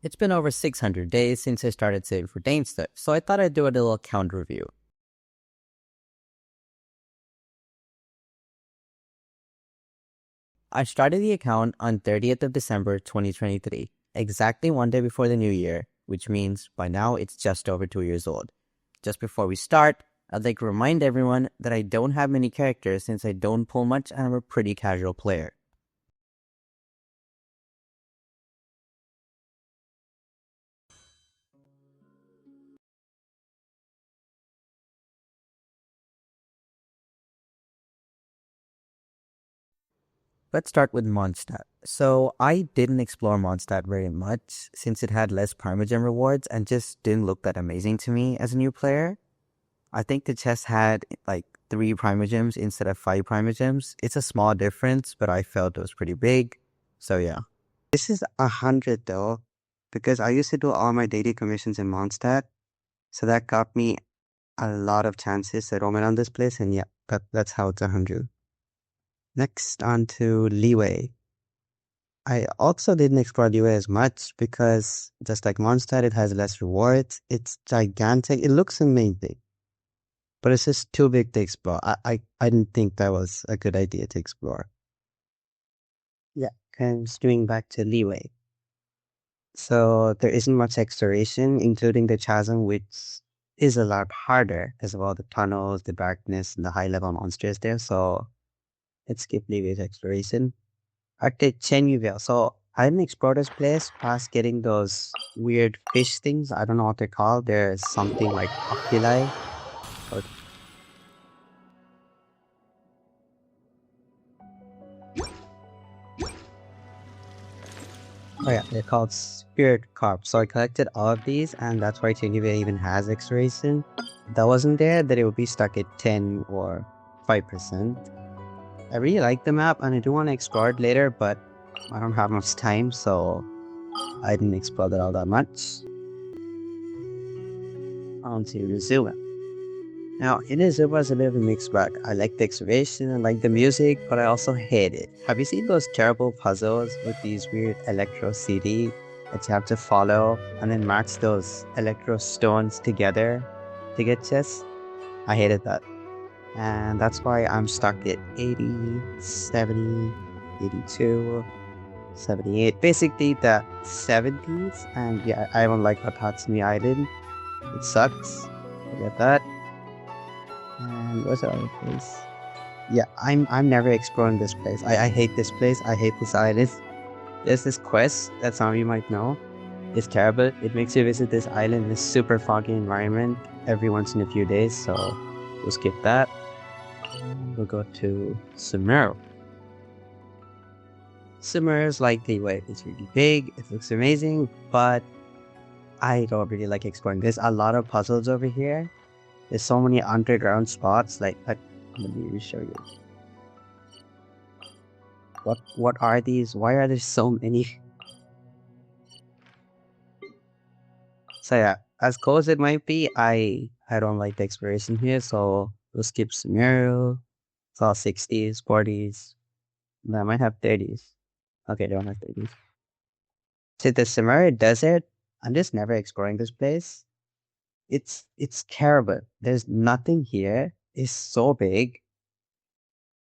It's been over 600 days since I started saving for Dainsleif, so I thought I'd do a little account review. I started the account on 30th of December 2023, exactly one day before the new year, which means by now it's just over 2 years old. Just before we start, I'd like to remind everyone that I don't have many characters since I don't pull much and I'm a pretty casual player. Let's start with Mondstadt. So I didn't explore Mondstadt very much since it had less Primogen rewards and just didn't look that amazing to me as a new player. I think the chest had like 3 Primogems instead of 5 Primogems. It's a small difference, but I felt it was pretty big. So yeah. This is 100 though, because I used to do all my daily commissions in Mondstadt, so that got me a lot of chances to roam around this place, and yeah, that's how it's 100. Next, on to Leeway. I also didn't explore Leeway as much because, just like Mondstadt, it has less rewards. It's gigantic. It looks amazing, but it's just too big to explore. I didn't think that was a good idea to explore. Yeah, and streaming back to Leeway. So there isn't much exploration, including the chasm, which is a lot harder as well. The tunnels, the darkness, and the high level monsters there. So let's skip Livy's exploration. Okay, Chenyville. So I didn't explore this place past getting those weird fish things. I don't know what they're called. There's something like oculi. Or, oh yeah, they're called spirit carp. So I collected all of these, and that's why Chenyville even has exploration. If that wasn't there, then it would be stuck at 10 or 5%. I really like the map and I do want to explore it later, but I don't have much time, so I didn't explore that all that much. On to Rizua. Now, Inazuma is a bit of a mixed bag. I like the excavation and like the music, but I also hate it. Have you seen those terrible puzzles with these weird electro CD that you have to follow and then match those electro stones together to get chests? I hated that. And that's why I'm stuck at 80, 70, 82, 78. Basically the 70s. And yeah, I don't like Watatsumi Island. It sucks. Forget that. And what's the other place? Yeah, I'm never exploring this place. I hate this place. I hate this island. There's this quest that some of you might know. It's terrible. It makes you visit this island in this super foggy environment every once in a few days, so we'll skip that. We'll go to Sumeru. Sumeru's like the way it's really big, it looks amazing, but I don't really like exploring. There's a lot of puzzles over here. There's so many underground spots, like let me show you. What are these? Why are there so many? So yeah, as cool as it might be, I don't like the exploration here, so we'll skip Sumeru. It's all 60s, 40s. I might have 30s. Okay, don't have 30s. To the Sumeru Desert, I'm just never exploring this place. It's terrible. There's nothing here. It's so big.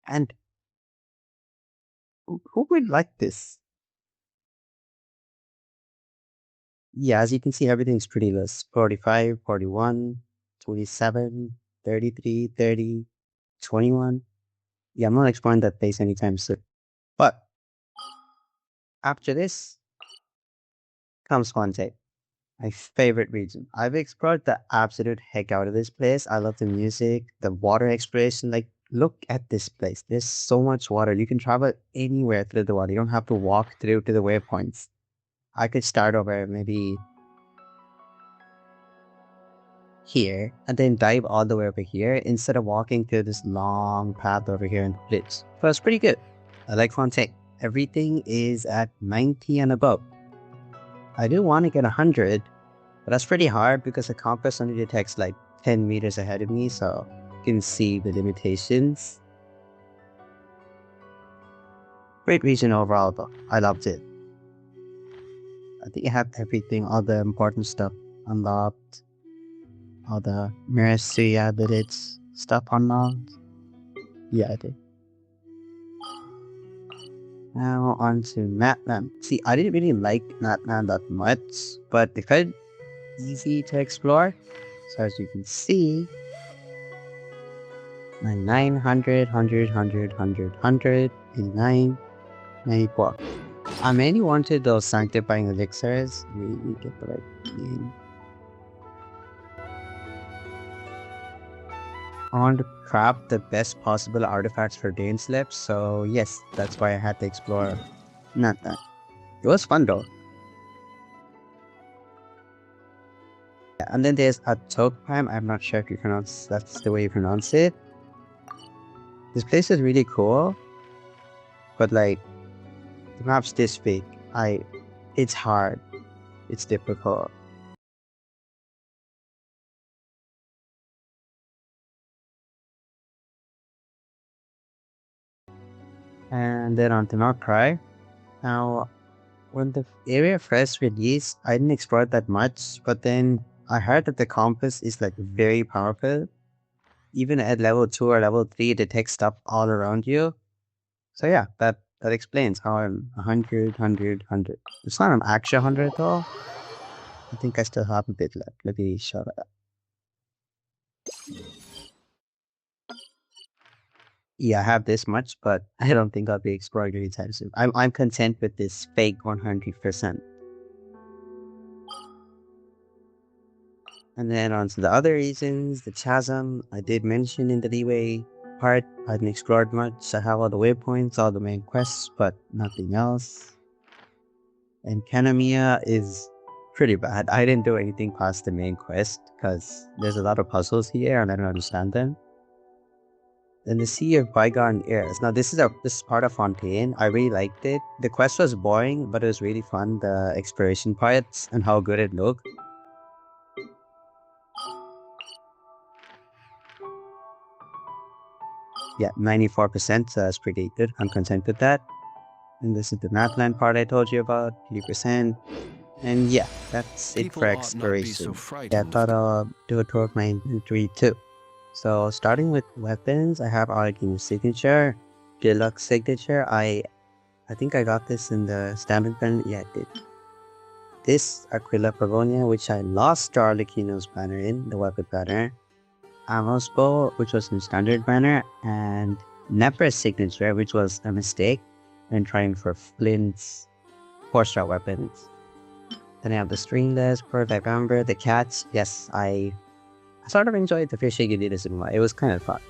And who would like this? Yeah, as you can see, everything's pretty low. 45, 41, 27, 33, 30, 21. Yeah, I'm not exploring that place anytime soon. But after this comes Fonte, my favorite region. I've explored the absolute heck out of this place. I love the music, the water exploration. Like, look at this place. There's so much water. You can travel anywhere through the water. You don't have to walk through to the waypoints. I could start over maybe here and then dive all the way over here instead of walking through this long path over here in the Blitz. But it's pretty good. I like Fontaine. Everything is at 90 and above. I do want to get 100, but that's pretty hard because the compass only detects like 10 meters ahead of me, so you can see the limitations. Great region overall though. I loved it. I think I have everything, all the important stuff unlocked, all the Mirasuya abilities stuff unlocked. Yeah, I did. Now on to Matman. See, I didn't really like Matman that much, but they felt easy to explore. So as you can see, my 900, 89, 94. I mainly wanted those sanctifying elixirs. We get the right name. I wanted to craft the best possible artifacts for Dainsleif, so yes, that's why I had to explore. Not that. It was fun though. And then there's a Tokpam. I'm not sure if you pronounce that's the way you pronounce it. This place is really cool, but like the map's this big. It's hard. It's difficult. And then on to Cry. Now, when the area first released, I didn't explore it that much, but then I heard that the compass is like very powerful. Even at level 2 or level 3, it detects stuff all around you. So yeah, that explains how I'm 100, 100, 100. It's not an actual 100 though. I think I still have a bit left. Let me show that. Yeah, I have this much, but I don't think I'll be exploring anytime soon. I'm content with this fake 100%. And then on to the other reasons, the chasm I did mention in the leeway part. I hadn't explored much. I have all the waypoints, all the main quests, but nothing else. And Kanomiya is pretty bad. I didn't do anything past the main quest because there's a lot of puzzles here and I don't understand them. Then the Sea of Bygone Eras. Now this is part of Fontaine. I really liked it. The quest was boring, but it was really fun. The exploration parts and how good it looked. Yeah, 94%. So that's pretty good. I'm content with that. And this is the Mapland part I told you about, 3%. And yeah, that's it for exploration. Yeah, I thought I'll do a tour of my inventory too. So starting with weapons, I have Argy's signature, deluxe signature. I think I got this in the standard banner. Yeah, I did. This Aquila Pavonia, which I lost Arlecchino's banner in, the weapon banner. Amos bow, which was in standard banner, and Nepra's signature, which was a mistake when trying for Flint's 4-star weapons. Then I have the stringless, perfect amber, the cats. Yes, I sort of enjoyed the fishing in Inazuma. It was kind of fun.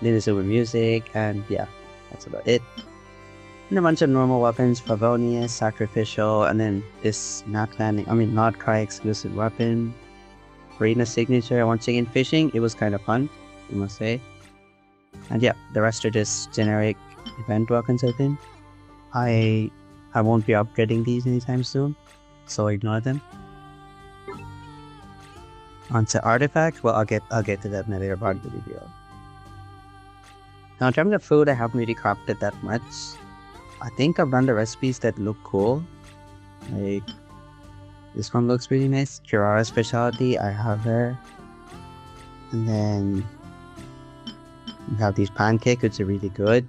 Inazuma music, and yeah, that's about it. And a bunch of normal weapons, Favonius, Sacrificial, and then this not Cry exclusive weapon. Arena signature, once again fishing. It was kind of fun, I must say. And yeah, the rest are just generic event weapons, I think. I won't be upgrading these anytime soon, so ignore them. Onto artifact, well, I'll get to that in a later part of the video. Now in terms of food, I haven't really crafted that much. I think I've done the recipes that look cool. Like this one looks really nice. Kirara specialty, I have her. And then we have these pancakes, which are really good.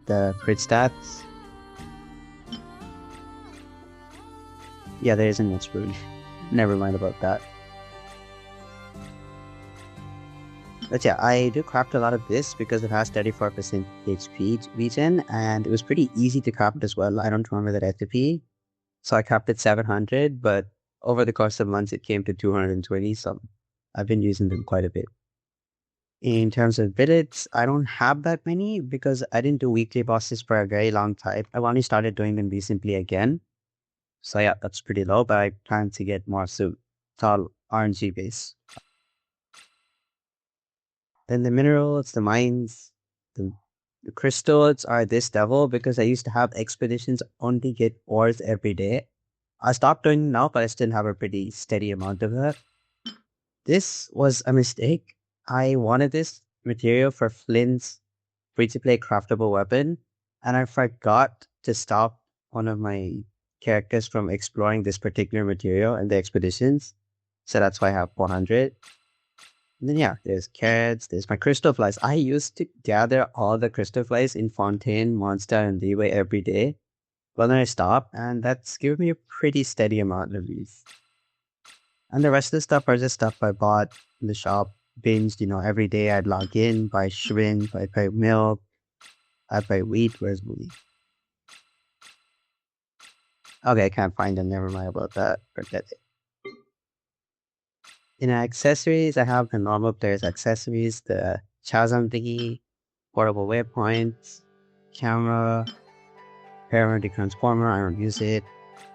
The crit stats. Yeah, there isn't much food. Never mind about that. But yeah, I do craft a lot of this because it has 34% HP regen, and it was pretty easy to craft as well. I don't remember the recipe, so I crafted 700, but over the course of months it came to 220, so I've been using them quite a bit. In terms of billets, I don't have that many because I didn't do weekly bosses for a very long time. I've only started doing them recently again. So yeah, that's pretty low, but I plan to get more soon. It's all RNG based. Then the minerals, the mines, the crystals are this devil because I used to have expeditions only get ores every day. I stopped doing it now, but I still have a pretty steady amount of it. This was a mistake. I wanted this material for Flynn's free-to-play craftable weapon, and I forgot to stop one of my characters from exploring this particular material and the expeditions. So that's why I have 400. And then yeah, there's carrots, there's my crystal flies. I used to gather all the crystal flies in Fontaine, Mondstadt, and Leeway every day. But then I stopped, and that's given me a pretty steady amount of these. And the rest of the stuff are just stuff I bought in the shop, binged, every day I'd log in, buy shrimp, I'd buy milk, I'd buy wheat. Where's wheat? Okay, I can't find them. Never mind about that. Forget it. In accessories, I have the normal player's accessories, the chasm thingy, portable waypoints, camera, paramedic transformer, I don't use it,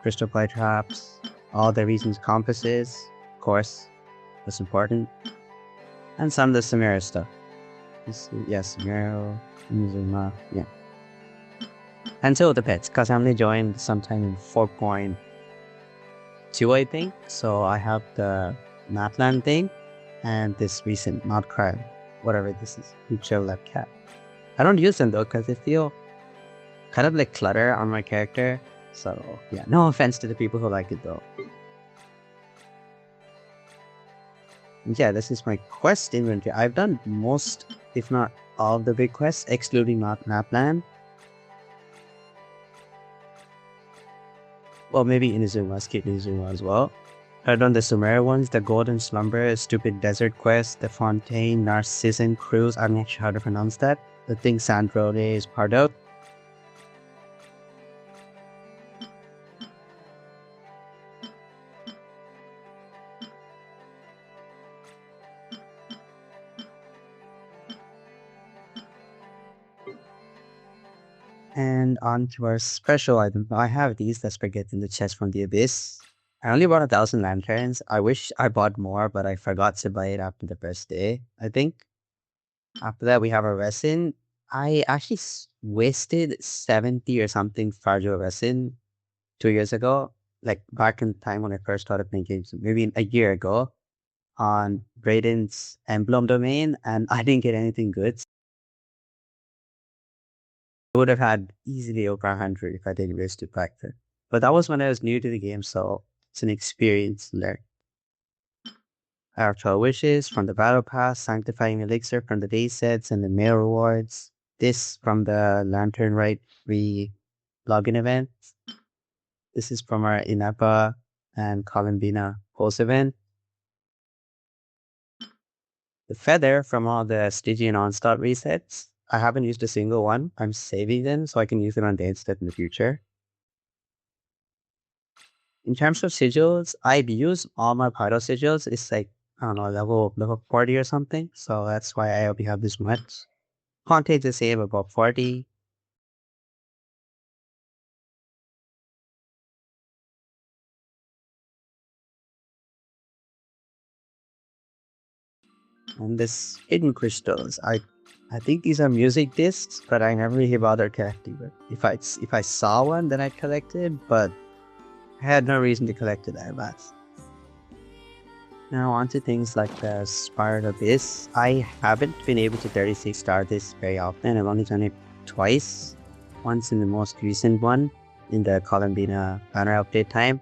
crystal fly traps, all the reasons compasses, of course, that's important, and some of the Samira stuff. Samira, Mizuma, yeah. And so the pets, because I only joined sometime in 4.2, I think, so I have the Natlan thing, and this recent Not Cry, whatever this is, Future Lab Cat. I don't use them though, because they feel kind of like clutter on my character. So yeah, no offense to the people who like it though. And yeah, this is my quest inventory. I've done most, if not all of the big quests, excluding not Naplan. Well, maybe Inazuma, skip Inazuma as well. I've done the Sumeria ones, the Golden Slumber, Stupid Desert Quest, the Fontaine, Narcissan Cruise, I'm not sure how to pronounce that. The thing Sandrone is part of. And on to our special item. I have these that spaghetti in the chest from the abyss. I only bought 1,000 lanterns. I wish I bought more, but I forgot to buy it after the first day, I think. After that, we have a resin. I actually wasted 70 or something fragile resin 2 years ago. Like back in the time when I first started playing games, maybe a year ago, on Brayden's emblem domain, and I didn't get anything good. I would have had easily over 100 if I didn't waste it back then. But that was when I was new to the game, so it's an experience learned. I have 12 wishes from the battle pass, sanctifying elixir from the day sets and the mail rewards. This from the Lantern Rite free login event. This is from our Inapa and Columbina post event. The feather from all the Stygian onslaught resets. I haven't used a single one. I'm saving them so I can use them on Dainsleif in the future. In terms of sigils, I've used all my Pyro sigils. It's like, I don't know, level 40 or something. So that's why I only have this much. Contains the same, about 40. And this hidden crystals. I think these are music discs, but I never really bothered collecting them. If I saw one, then I'd collect it, but I had no reason to collect it that much. Now on to things like the Spirit Abyss. I haven't been able to 36 star this very often. I've only done it twice. Once in the most recent one, in the Columbina banner update time,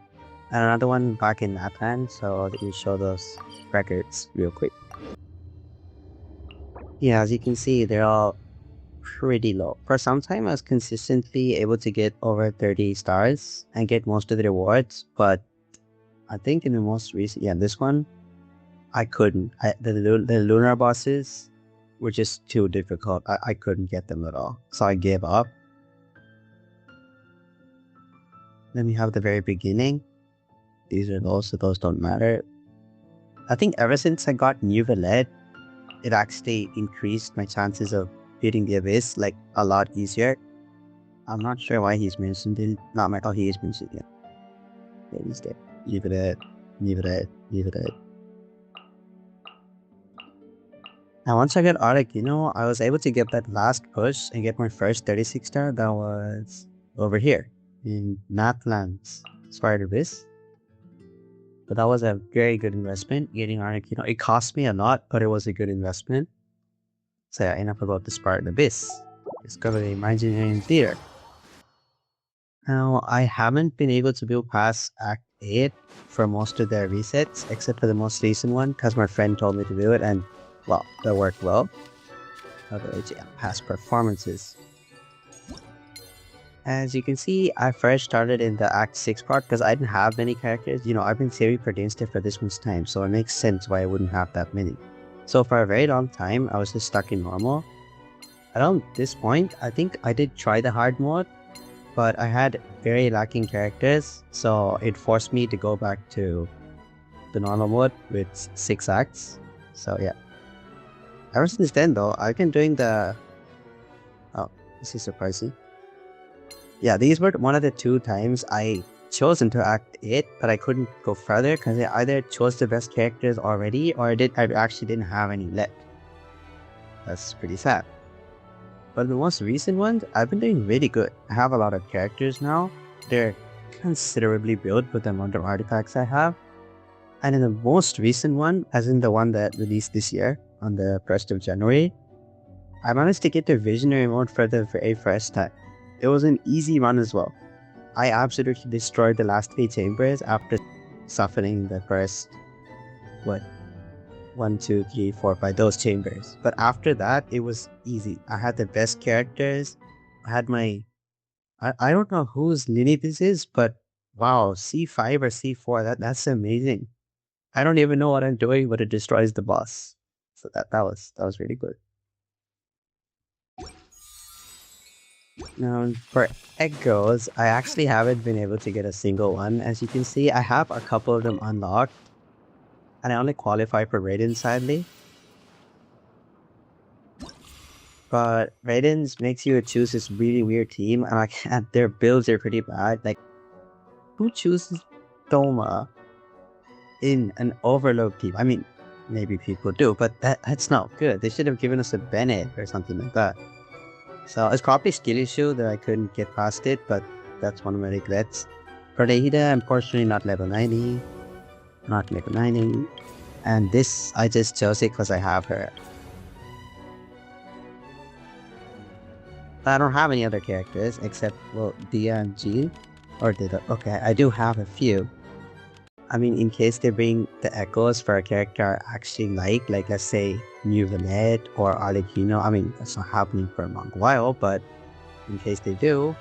and another one back in Nathan, so let me show those records real quick. Yeah, as you can see, they're all pretty low. For some time, I was consistently able to get over 30 stars and get most of the rewards, but I think in the most recent, yeah, this one, I couldn't. The lunar bosses were just too difficult. I couldn't get them at all, so I gave up. Then we have the very beginning. These are those, so those don't matter. I think ever since I got New Valet, it actually increased my chances of beating the Abyss like a lot easier. I'm not sure why he's mentioned it. Not my, oh, he is mentioned it. Yeah, he's there. New Valet, New Valet, New Valet. Now once I got Arakino, I was able to get that last push and get my first 36 star. That was over here in Natlands Spider Abyss. But that was a very good investment, getting Arakino. It cost me a lot, but it was a good investment. So yeah, enough about the Spartan Abyss. Discover the Imaginary Theater. Now, I haven't been able to build past Act 8 for most of the resets, except for the most recent one, because my friend told me to do it, and, well, that worked well. Otherwise, yeah, past performances. As you can see, I first started in the Act 6 part because I didn't have many characters. You know, I've been saving for Dainsleif for this much time, so it makes sense why I wouldn't have that many. So for a very long time, I was just stuck in normal. Around this point, I think I did try the hard mode, but I had very lacking characters, so it forced me to go back to the normal mode with 6 acts. So yeah. Ever since then though, I've been doing the... Oh, this is surprising. Yeah, these were one of the 2 times I chose into Act 8, but I couldn't go further because I either chose the best characters already or I actually didn't have any left. That's pretty sad. But the most recent ones, I've been doing really good. I have a lot of characters now. They're considerably built with the amount of artifacts I have. And in the most recent one, as in the one that released this year, on the 1st of January, I managed to get the Visionary mode for the very first time. It was an easy run as well. I absolutely destroyed the last 3 chambers after suffering the first, 1, 2, 3, 4, 5, those chambers. But after that, it was easy. I had the best characters. I had my... I don't know whose Lily this is, but wow, C5 or C4, that's amazing. I don't even know what I'm doing, but it destroys the boss. So that was really good. Now, for egg girls, I actually haven't been able to get a single one. As you can see, I have a couple of them unlocked, and I only qualify for Raiden, sadly. But Raiden's makes you choose this really weird team, and I can't. Their builds are pretty bad. Like, who chooses Doma in an Overload team? I mean, maybe people do, but that's not good. They should have given us a Bennett or something like that. So it's probably skill issue that I couldn't get past it, but that's one of my regrets. For Rehida, unfortunately not level 90. Not level 90. And this, I just chose it because I have her. I don't have any other characters except, well, Dia and G. Or did I? Okay, I do have a few. I mean, in case they bring the echoes for a character I actually like let's say New Vanette or Arlecchino. I mean, that's not happening for a long while, but in case they do,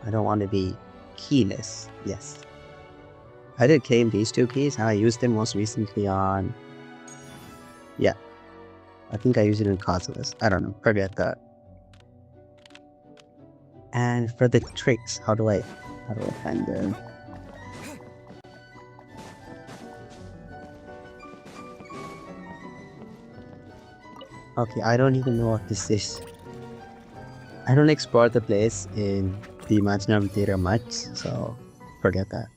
I don't want to be keyless. Yes. I did claim these 2 keys, and I used them most recently on... Yeah. I think I used it in Causeless. I don't know. Forget that. And for the tricks, how do I find them? Okay, I don't even know what this is. I don't explore the place in the Imaginary Theater much, so forget that.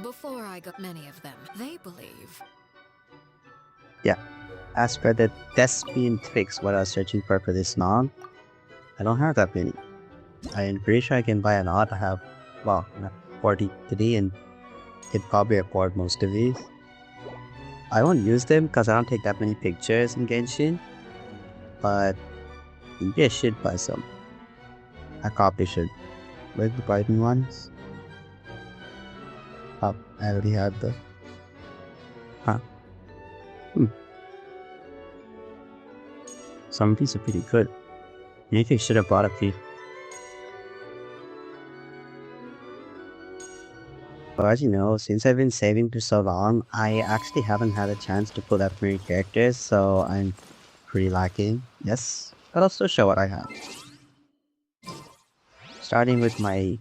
Before I got many of them, they believe. Yeah. As for the Thespian tricks, what I was searching for this long, I don't have that many. I'm pretty sure I can buy a lot. I have, well, 43 and could probably afford most of these. I won't use them because I don't take that many pictures in Genshin, but maybe I should buy some. I probably should. Where's the Brighton ones? Oh, I already had the... Huh. Some of these are pretty good. Maybe I should have bought a few. But as you know, since I've been saving for so long, I actually haven't had a chance to pull that many characters, so I'm pretty lacking. Yes, but I'll still show what I have. Starting with my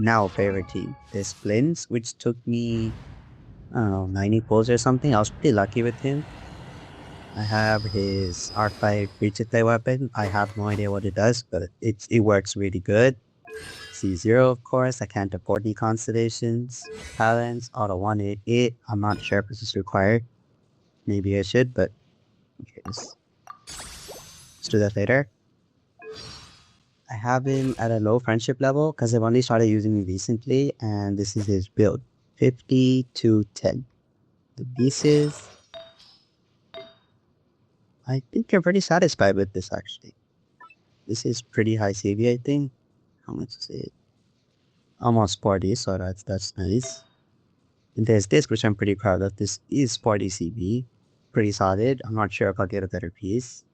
now favorite team, the Splints, which took me, I don't know, 90 pulls or something. I was pretty lucky with him. I have his R5 free-to-play weapon. I have no idea what it does, but it works really good. C0, of course. I can't afford the constellations. Balance, auto 188. I'm not sure if this is required. Maybe I should, but okay, let's do that later. I have him at a low friendship level because I've only started using him recently, and this is his build. 50 to 10. The pieces, I think you're pretty satisfied with this actually. This is pretty high CV, I think. How much is it? Almost 40, so that's nice. And there's this, which I'm pretty proud of. This is 40 CV. Pretty solid. I'm not sure if I'll get a better piece.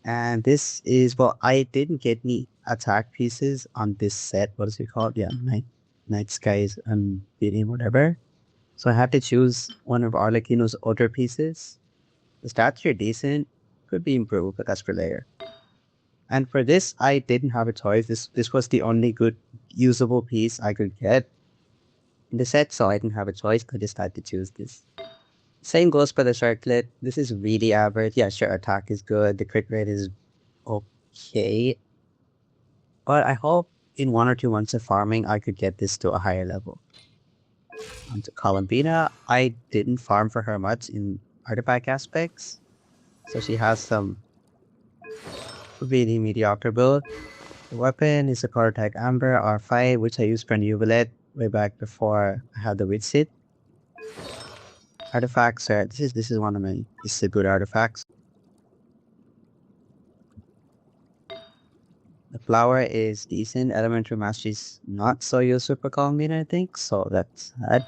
And this is, well, I didn't get any attack pieces on this set. What is it called? Yeah, Night Skies Unbeaten, whatever. So I had to choose one of Arlecchino's older pieces. The stats are decent. Could be improved, but that's for later. And for this, I didn't have a choice. This was the only good usable piece I could get in the set, so I didn't have a choice. I just had to choose this. Same goes for the circlet. This is really average. Yeah, sure, attack is good. The crit rate is okay. But I hope in 1 or 2 months of farming, I could get this to a higher level. Onto Columbina. I didn't farm for her much in artifact aspects. So she has some really mediocre build. The weapon is a Cortec Amber R5, which I used for Nubilet way back before I had the Witch Sit. Artifacts are, this is one of my, this is a good artifacts. The flower is decent. Elementary Mastery is not so useful for Columbina, I think, so that's sad.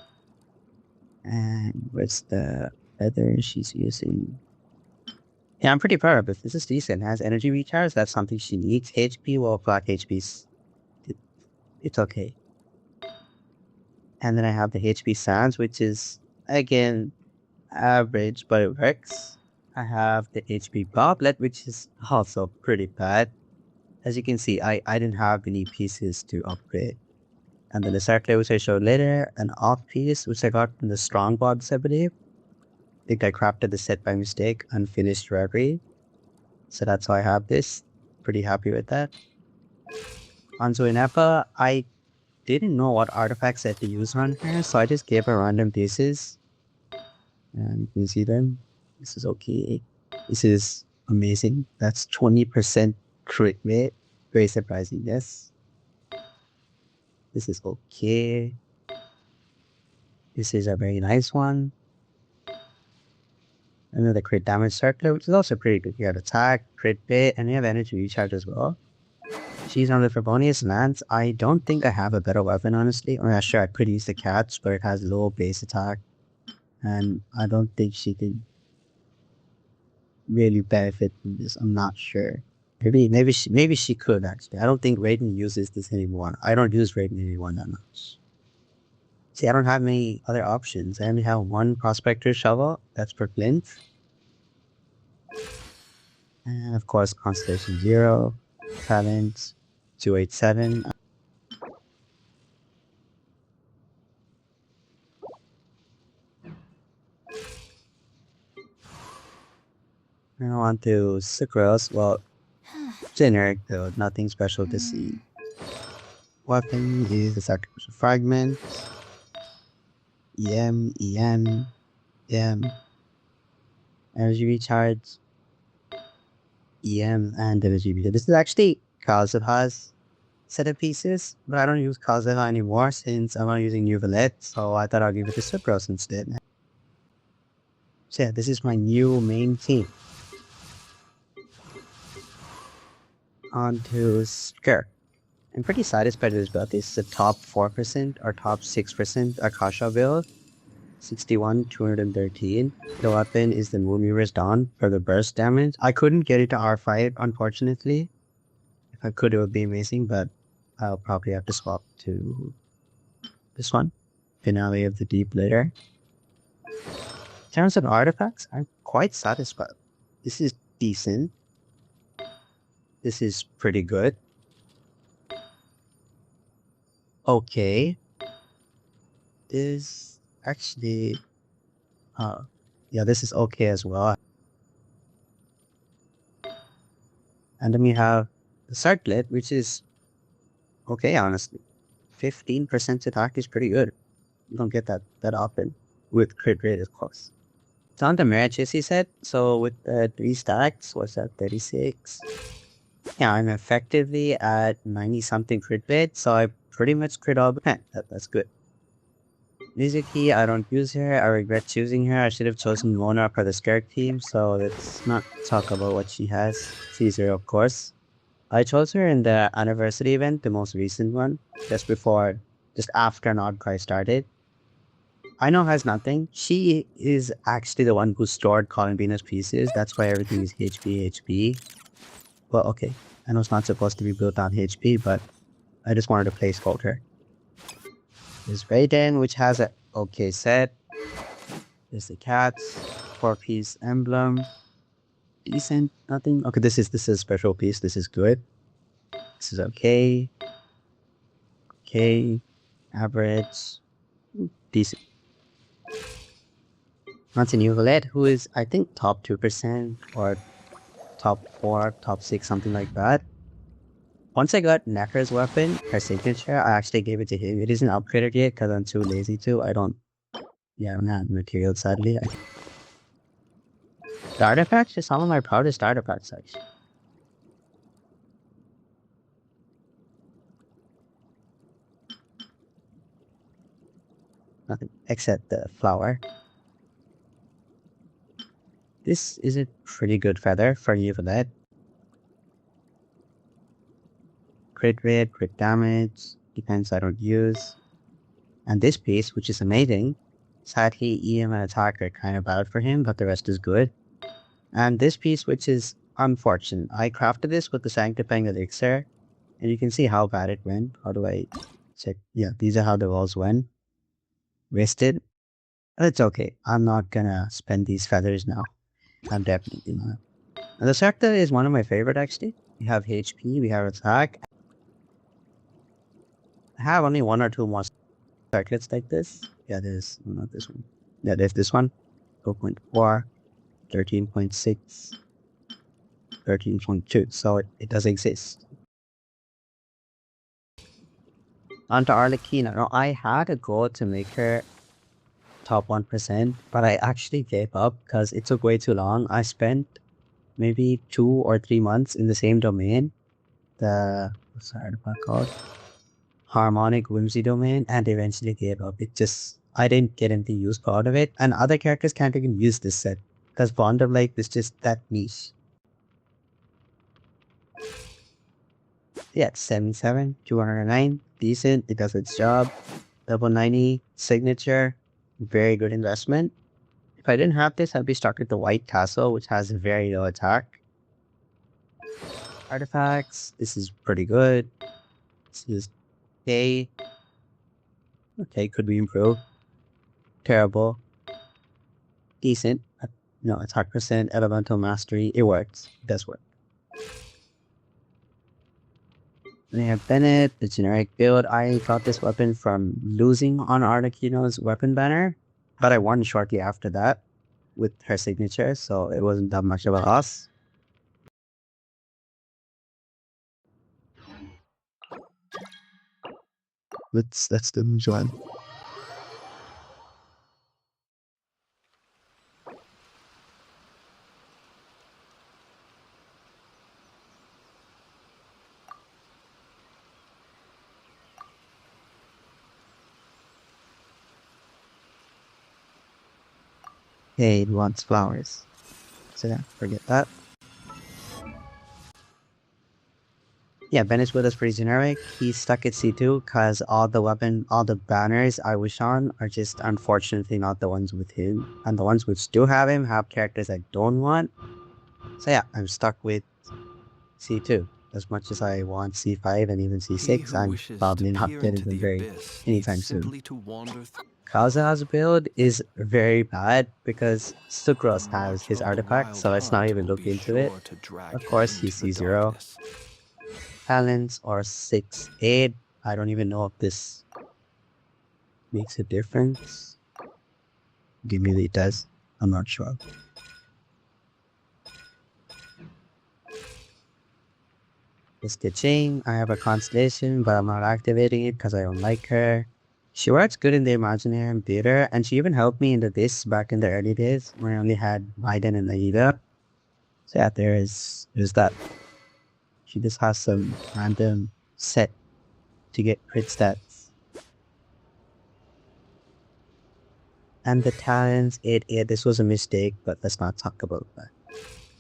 And what's the feather she's using? Yeah, I'm pretty proud of it. This is decent. It has energy recharge. That's something she needs. HP, well, black HP's, it's okay. And then I have the HP Sands, which is, again, average, but it works. I have the HP Goblet, which is also pretty bad. As you can see, I didn't have any pieces to upgrade. And then the circular, which I showed later, an off piece, which I got from the Strong Box, I believe. I think I crafted the set by mistake, unfinished rarity. So that's why I have this. Pretty happy with that. On Zuinepa, I didn't know what artifacts I had to use on her, so I just gave her random pieces. And you can see them. This is okay. This is amazing. That's 20% crit rate. Very surprising, yes. This is okay. This is a very nice one. Another crit damage circular, which is also pretty good. You have attack, crit rate, and you have energy recharge as well. She's on the Frabonius Lance. I don't think I have a better weapon, honestly. Or yeah, sure, I could use the Cats, but it has low base attack. And I don't think she can really benefit from this. I'm not sure. Maybe she could actually. I don't think Raiden uses this anymore. I don't use Raiden anymore that much. See, I don't have many other options. I only have one Prospector Shovel. That's for Flint. And of course, Constellation 0, Talent, 287. Now on to Sucrose. Well, generic though, nothing special to see. Weapon is the Sacrificial Fragment. EM. Energy Recharge. EM and Energy Recharge. This is actually Kazuha's set of pieces, but I don't use Kazuha anymore since I'm not using New Valette, so I thought I'll give it to Sucrose instead. So yeah, this is my new main team. On to Skirt. I'm pretty satisfied with this build. This is the top 4% or top 6% Akasha build. 61, 213. The weapon is the Moonweaver's Dawn for the burst damage. I couldn't get it to R5, unfortunately. If I could, it would be amazing, but I'll probably have to swap to this one. Finale of the Deep later. In terms of artifacts, I'm quite satisfied. This is decent. This is pretty good. Okay. This actually, yeah, this is okay as well. And then we have the circlet, which is okay, honestly. 15% attack is pretty good. You don't get that often with crit rate, of course. It's on the matches, he said. So with 3 stacks, what's that, 36? Yeah, I'm effectively at 90 something crit rate, so I pretty much crit all the time. That's good. Mizuki, I don't use her. I regret choosing her. I should have chosen Mona for the Scarab team, so let's not talk about what she has. Caesar, of course. I chose her in the anniversary event, the most recent one, just after an outcry started. I know has nothing. She is actually the one who stored Colin Venus pieces. That's why everything is HP. Well, okay. I know it's not supposed to be built on HP, but I just wanted to placeholder her. There's Raiden, which has a okay set. There's the cats, 4-piece emblem. Decent, nothing. Okay, this is a special piece. This is good. This is okay. Okay. Average. Decent. Martin Uvalette, who is I think top 2% or top 4, top 6, something like that. Once I got Necker's weapon, her signature, I actually gave it to him. It isn't upgraded yet because I'm too lazy to. I don't have material, sadly. The artifacts is some of my proudest artifacts, actually. Nothing except the flower. This is a pretty good feather for you for that. Crit rate, crit damage, defense I don't use. And this piece, which is amazing, sadly EM and attack are kind of bad for him, but the rest is good. And this piece, which is unfortunate, I crafted this with the Sanctifying Elixir, and you can see how bad it went. How do I check? Yeah, these are how the rolls went. Wasted. It's okay. I'm not gonna spend these feathers now. I'm definitely not. And the Sector is one of my favorite, actually. We have HP, we have attack. I have only 1 or 2 more circlets like this. Yeah, there's not this one. Yeah, there's this one. 4.4, 13.6, 13.2. So it does exist. Onto Arlecchino. Now, I had a goal to make her top 1%, but I actually gave up because it took way too long. I spent maybe 2 or 3 months in the same domain. What's the artifact called? Harmonic Whimsy domain, and eventually gave up. I didn't get anything useful out of it, and other characters can't even use this set because Bond of Life is just that niche. Yeah, it's 77, 209, decent, it does its job. Level 90, signature, very good investment. If I didn't have this, I'd be stuck with the White Castle, which has very low attack. Artifacts, this is pretty good. This is okay. Okay, could be improved. Terrible. Decent. No, attack percent, elemental mastery, it works. It does work. Then you have Bennett, the generic build. I got this weapon from losing on Arlecchino's weapon banner, but I won shortly after that with her signature, so it wasn't that much of a loss. Let's do one. Okay, it wants flowers. So yeah, forget that. Yeah, Bennett's Widow is pretty generic. He's stuck at C2 because all the banners I wish on are just unfortunately not the ones with him. And the ones which do have him have characters I don't want. So yeah, I'm stuck with C2. As much as I want C5 and even C6, I'm probably not getting them anytime soon. Kazuha's build is very bad because Sucrose has his artifact, so let's not even look into it. Of course, he's C0. Talents are 6, 8. I don't even know if this makes a difference. Maybe it does. I'm not sure. The stitching, I have a constellation, but I'm not activating it because I don't like her. She works good in the Imaginarium Theater, and she even helped me in the this back in the early days when I only had Maiden and Aida. So yeah, there's that. She just has some random set to get crit stats. And the talents, this was a mistake, but let's not talk about that.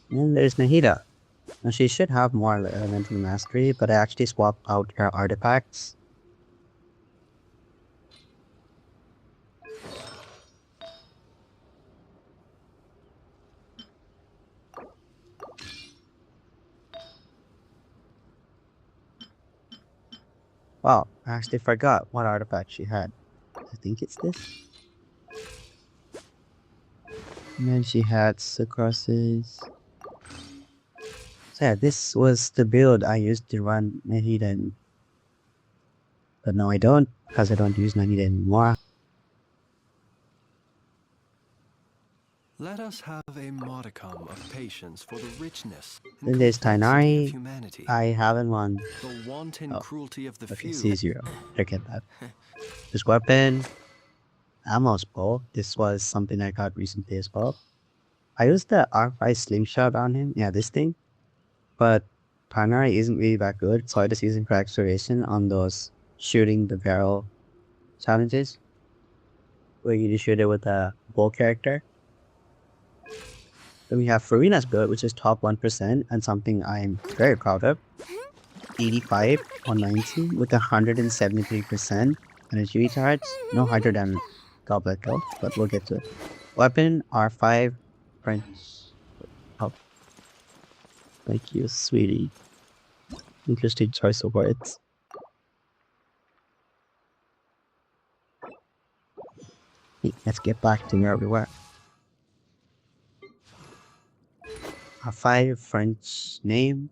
And there's Nahida. Now she should have more elemental mastery, but I actually swapped out her artifacts. Wow, I actually forgot what artifact she had. I think it's this. And then she had Sucroses. So yeah, this was the build I used to run Nahida. But now I don't, because I don't use Nahida anymore. Let us have a modicum of patience for the richness and Then there's complexity of Tainari. humanity. I haven't won. The wanton cruelty of the Okay, few. C0. Look at that. This weapon, Ammo's bow. This was something I got recently as well. I used the R5 slingshot on him. Yeah, this thing. But Tainari isn't really that good, so I just using for acceleration on those shooting the barrel challenges, where you just shoot it with a bow character. Then we have Farina's build, which is top 1%, and something I'm very proud of. 85 on 90 with 173% energy recharge. No hydro damage goblet kill, but we'll get to it. Weapon R5 French. Oh, thank you, sweetie. Interesting choice of words. Hey, let's get back to where we were. R5 French name.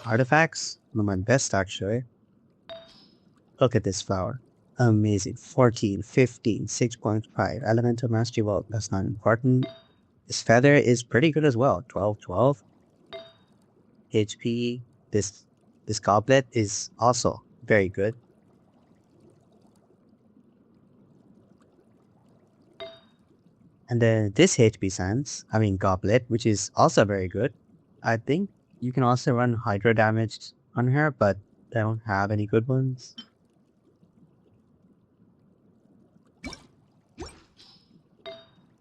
Artifacts. One of my best actually. Look at this flower. Amazing. 14, 15, 6.5. Elemental mastery, well, that's not important. This feather is pretty good as well. 12, 12. HP. This goblet is also very good. And then this HP Sans, goblet, which is also very good. I think you can also run hydro damage on her, but I don't have any good ones.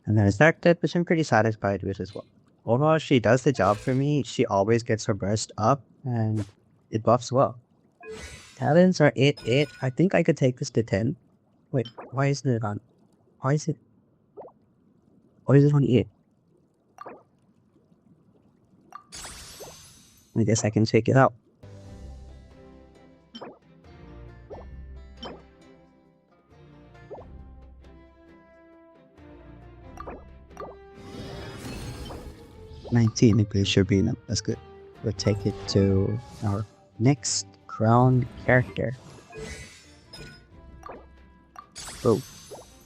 And then Dark Tip, which I'm pretty satisfied with as well. Overall, she does the job for me. She always gets her burst up, and it buffs well. Talents are 8, 8. I think I could take this to 10. Wait, why isn't it on? Why is it on 8? I guess I can check it out. $19, it should be enough. That's good. We'll take it to our next crowned character. Oh,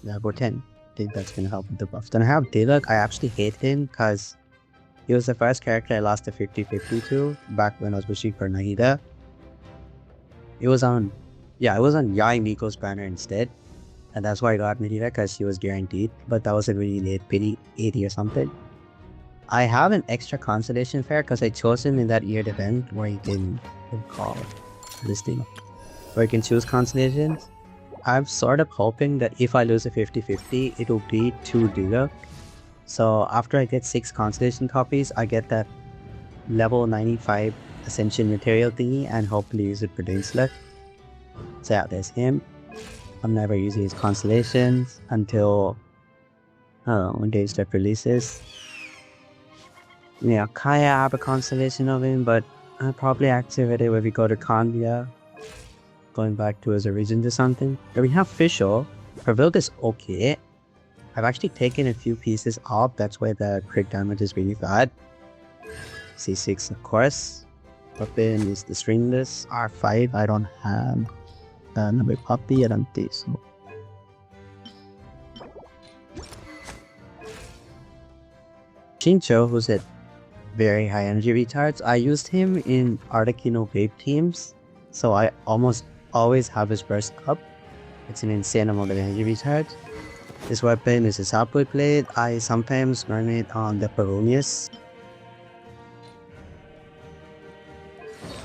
level 10. I think that's gonna help with the buff. Then I have Diluc. I actually hate him because he was the first character I lost a 50-50 to back when I was wishing for Nahida. It was on Yai Miko's banner instead. And that's why I got Nahida, because she was guaranteed. But that was a really late pity, 80 or something. I have an extra consolation fair because I chose him in that year's event where you can call this thing, where you can choose constellations. I'm sort of hoping that if I lose a 50-50, it will be 2 Diluc. So after I get 6 constellation copies, I get that level 95 Ascension material thingy and hopefully use it for Dainsleif. So yeah, there's him. I'm never using his constellations until, I don't know, when Dainsleif releases. Yeah, Kaya, I have a constellation of him, but I'll probably activate it when we go to Kandia, going back to his origins or something. But we have Fischl. Her build is okay. I've actually taken a few pieces off, that's why the crit damage is really bad. C6, of course. Weapon is the stringless. R5, I don't have another puppy, I don't think so. Shincho, who's at very high energy recharge. I used him in Articuno Vape teams, so I almost always have his burst up. It's an insane amount of energy recharge. This weapon is his output blade. I sometimes run it on the Peronius.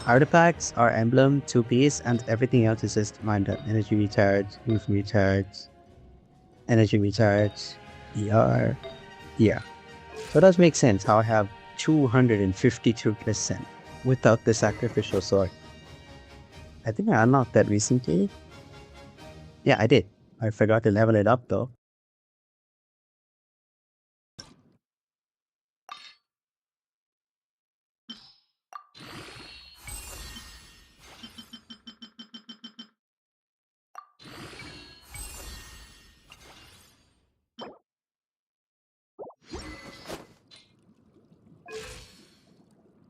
Artifacts are emblem, 2-piece, and everything else is just random. Energy recharge, move recharge, energy recharge, ER, yeah. So it does make sense how I have 252% without the sacrificial sword. I think I unlocked that recently. Yeah, I did. I forgot to level it up though.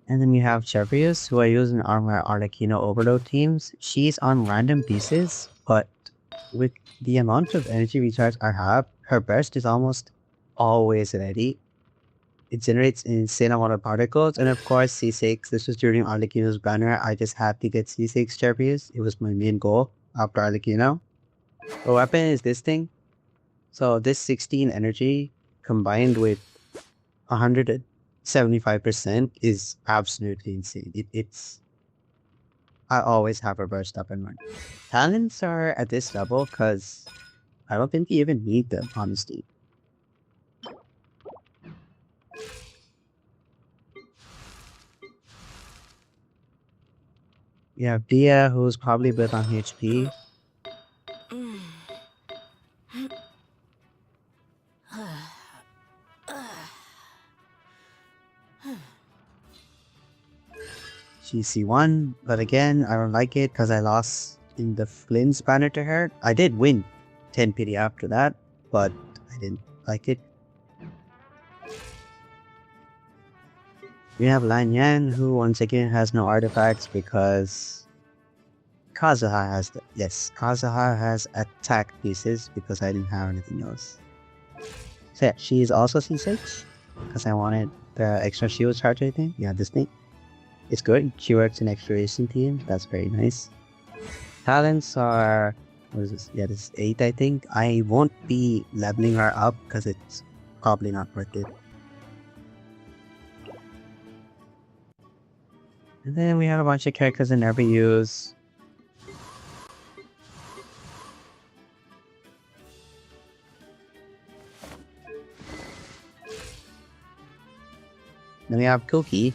And then you have Chevius, who I use in my Arlecchino Overload teams. She's on random pieces, but with the amount of energy recharge I have, her burst is almost always ready. It generates an insane amount of particles, and of course C6. This was during Arlecchino's banner. I just had to get C6 Chevius. It was my main goal after Arlecchino. The weapon is this thing. So this 16 energy combined with 175% is absolutely insane. It's I always have a burst up and run. Talents are at this level because I don't think you even need them, honestly. We have Dia, who's probably built on HP. She's C1, but again, I don't like it because I lost in the Flynn's banner to her. I did win 10 PD after that, but I didn't like it. We have Lan Yan, who once again has no artifacts because Kazuha has Kazuha has attack pieces because I didn't have anything else. So yeah, she is also C6 because I wanted the extra shield charge, I think. Yeah, this thing. It's good. She works in exploration team. That's very nice. Talents are, what is this? Yeah, this is 8, I think. I won't be leveling her up because it's probably not worth it. And then we have a bunch of characters I never use. Then we have Cookie.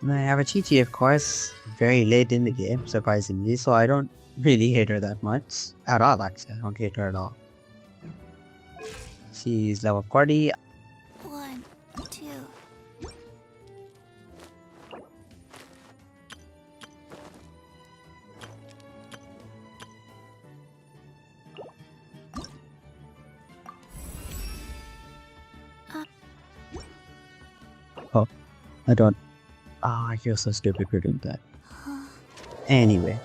And I have a Chi-Chi, of course, very late in the game, surprisingly, so I don't really hate her that much. At all, actually. I don't hate her at all. She's level 40. 1, 2. Oh, I don't. Oh, I feel so stupid for doing that. Anyway.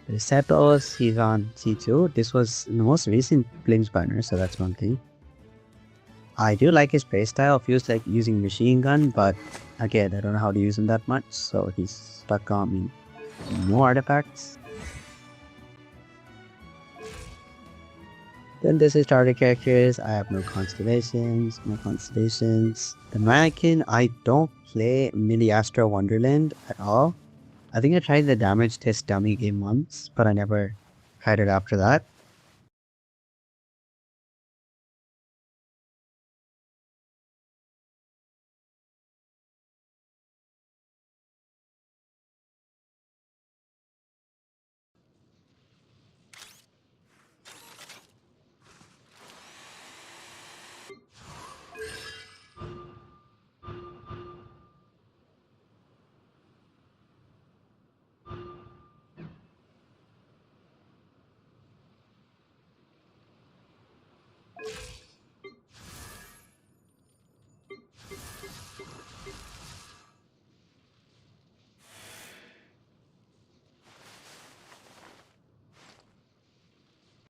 Resetos, he's on C2. This was the most recent Flames banner, so that's one thing. I do like his playstyle. Feels like using machine gun, but again, I don't know how to use him that much, so he's stuck on me. No artifacts. Then this is starter characters. I have no constellations. The mannequin, I don't play Mini Astro Wonderland at all. I think I tried the damage test dummy game once, but I never tried it after that.